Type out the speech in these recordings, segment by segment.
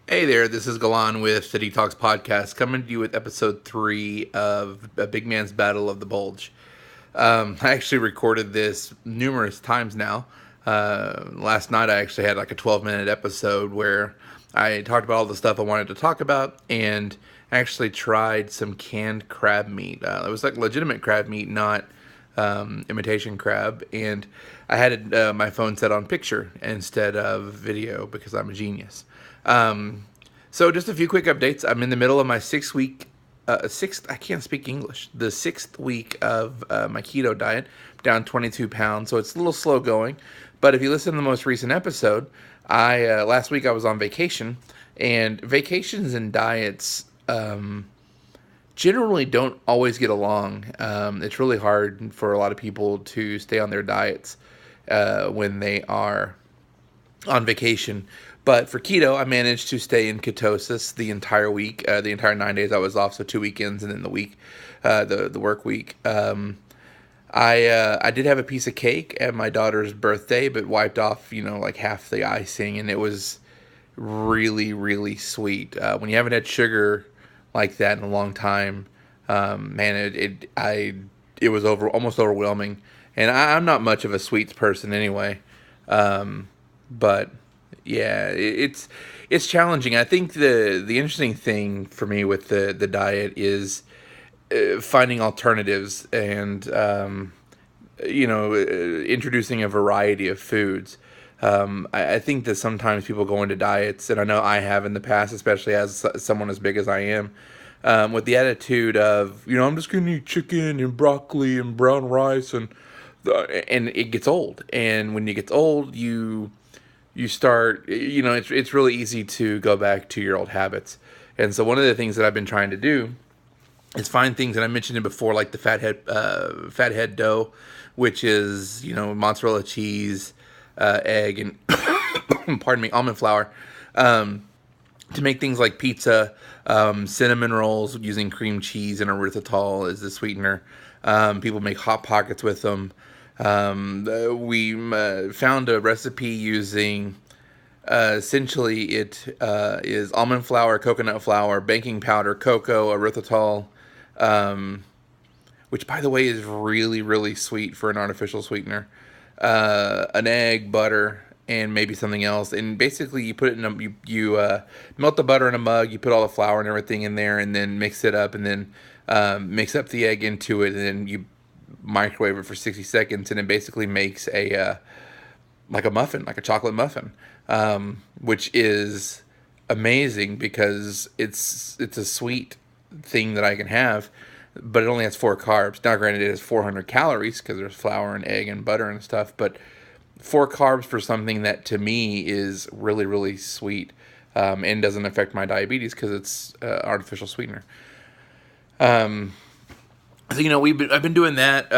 Hey there, this is Galan with the DTALKS Podcast, coming to you with episode 3 of A Big Man's Battle of the Bulge. I actually recorded this numerous times now. Last night I actually had like a 12-minute episode where I talked about all the stuff I wanted to talk about and actually tried some canned crab meat. It was like legitimate crab meat, not imitation crab, and I had my phone set on picture instead of video because I'm a genius. So just a few quick updates. I'm in the middle of my I can't speak English, the 6th week of my keto diet, down 22 pounds, so it's a little slow going. But if you listen to the most recent episode, last week I was on vacation, and vacations and diets generally don't always get along. It's really hard for a lot of people to stay on their diets when they are on vacation. But for keto, I managed to stay in ketosis the entire week, the entire 9 days I was off, so 2 weekends and then the work week. I did have a piece of cake at my daughter's birthday, but wiped off, like half the icing, and it was really, really sweet. When you haven't had sugar like that in a long time, man, it was almost overwhelming. And I'm not much of a sweets person anyway, but yeah, it's challenging. I think the interesting thing for me with the diet is finding alternatives and introducing a variety of foods. I think that sometimes people go into diets, and I know I have in the past, especially as someone as big as I am, with the attitude of, I'm just going to eat chicken and broccoli and brown rice, and it gets old. And when it gets old, you start, it's really easy to go back to your old habits. And so one of the things that I've been trying to do is find things, and I mentioned it before, like the fathead dough, which is, mozzarella cheese, egg, and pardon me, almond flour, to make things like pizza, cinnamon rolls using cream cheese and erythritol as the sweetener. People make Hot Pockets with them. We found a recipe using, essentially it is almond flour, coconut flour, baking powder, cocoa, erythritol, which by the way is really, really sweet for an artificial sweetener, an egg, butter, and maybe something else. And basically you put it in you melt the butter in a mug, you put all the flour and everything in there, and then mix it up, and then mix up the egg into it, and then you microwave it for 60 seconds, and it basically makes like a muffin, like a chocolate muffin, which is amazing because it's a sweet thing that I can have, but it only has 4 carbs. Now, granted, it has 400 calories because there's flour and egg and butter and stuff, but 4 carbs for something that to me is really, really sweet, and doesn't affect my diabetes because it's artificial sweetener. So, I've been doing that.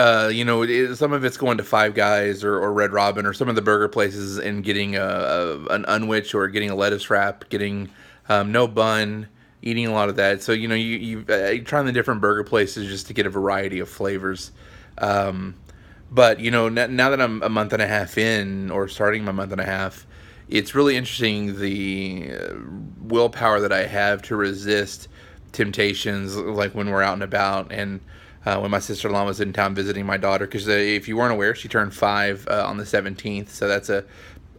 Some of it's going to Five Guys or Red Robin or some of the burger places and getting an unwich or getting a lettuce wrap, getting no bun, eating a lot of that. So, you trying the different burger places just to get a variety of flavors. But, now that I'm a month and a half in, or starting my month and a half, it's really interesting the willpower that I have to resist temptations, like when we're out and about, and when my sister-in-law was in town visiting my daughter, because if you weren't aware, she turned 5 on the 17th, so that's a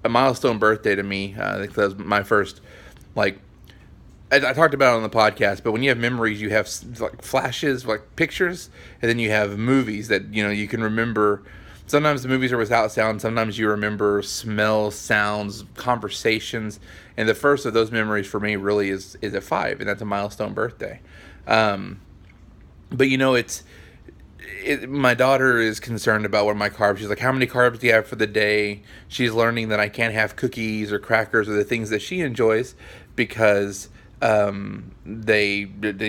milestone birthday to me. I think that was my first, I talked about it on the podcast, but when you have memories, you have like flashes, like pictures, and then you have movies that, you can remember. Sometimes the movies are without sound, sometimes you remember smells, sounds, conversations, and the first of those memories for me really is at 5, and that's a milestone birthday. But my daughter is concerned about what my carbs. She's like, how many carbs do you have for the day? She's learning that I can't have cookies or crackers or the things that she enjoys because they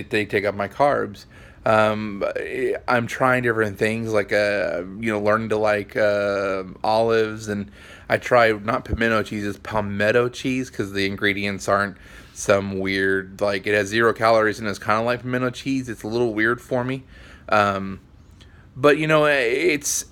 take up my carbs. I'm trying different things, like learning to like olives, and I try not pimento cheese, it's palmetto cheese, because the ingredients aren't some weird, like it has 0 calories and it's kind of like pimento cheese. It's a little weird for me, but as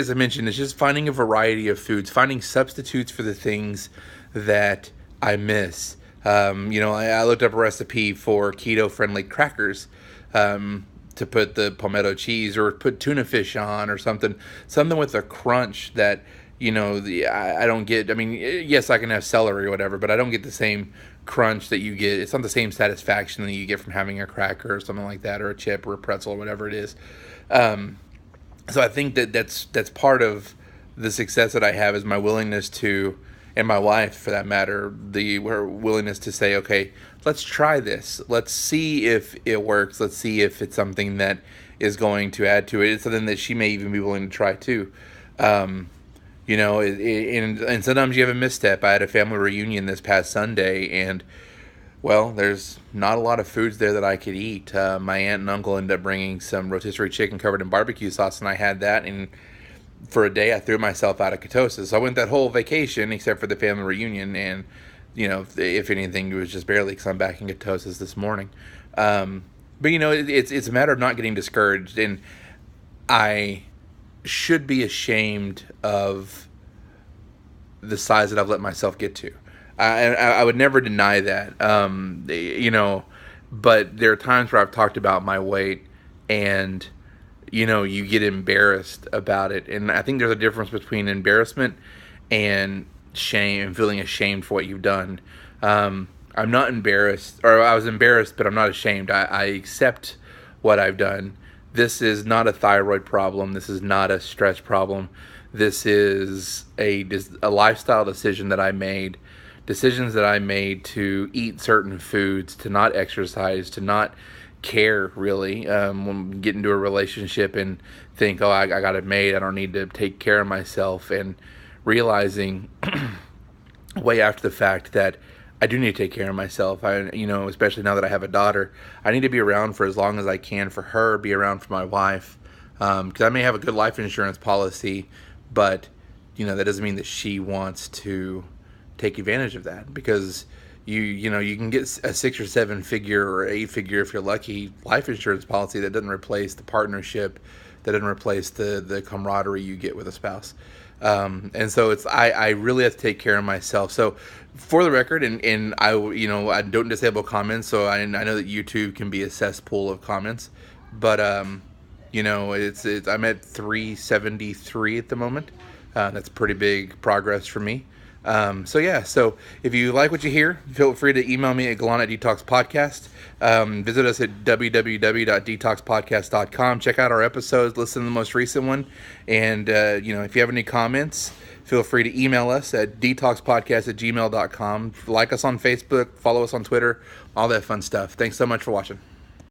I mentioned, it's just finding a variety of foods, finding substitutes for the things that I miss. I looked up a recipe for keto-friendly crackers, to put the palmetto cheese or put tuna fish on or something with a crunch that, I don't get. I mean, yes, I can have celery or whatever, but I don't get the same crunch that you get. It's not the same satisfaction that you get from having a cracker or something like that, or a chip or a pretzel or whatever it is. So I think that's part of the success that I have, is my willingness to, and my wife for that matter, her willingness to say, okay, let's try this. Let's see if it works. Let's see if it's something that is going to add to it. It's something that she may even be willing to try too. And sometimes you have a misstep. I had a family reunion this past Sunday, and well, there's not a lot of foods there that I could eat. My aunt and uncle ended up bringing some rotisserie chicken covered in barbecue sauce, and I had that, and for a day I threw myself out of ketosis. So I went that whole vacation, except for the family reunion, and if anything, it was just barely, because I'm back in ketosis this morning. But it's a matter of not getting discouraged, and I should be ashamed of the size that I've let myself get to. I would never deny that. But there are times where I've talked about my weight, and you get embarrassed about it. And I think there's a difference between embarrassment and shame, and feeling ashamed for what you've done. I'm not embarrassed, or I was embarrassed, but I'm not ashamed. I accept what I've done. This is not a thyroid problem. This is not a stress problem. This is a lifestyle decision that I made. Decisions that I made to eat certain foods, to not exercise, to not care really, when we get into a relationship and think, oh, I got it made, I don't need to take care of myself, and realizing way after the fact that I do need to take care of myself. Especially now that I have a daughter, I need to be around for as long as I can for her, be around for my wife, because I may have a good life insurance policy, but that doesn't mean that she wants to take advantage of that, because you can get a 6 or 7 figure or 8 figure, if you're lucky, life insurance policy that doesn't replace the partnership, that doesn't replace the camaraderie you get with a spouse. And so I really have to take care of myself. So for the record, and I don't disable comments, so I know that YouTube can be a cesspool of comments, but it's I'm at 373 at the moment. That's pretty big progress for me. So if you like what you hear, feel free to email me at Galan at DTALKS Podcast. Visit us at www.dtalkspodcast.com. Check out our episodes, listen to the most recent one. And, if you have any comments, feel free to email us at dtalkspodcast@gmail.com. Like us on Facebook, follow us on Twitter, all that fun stuff. Thanks so much for watching.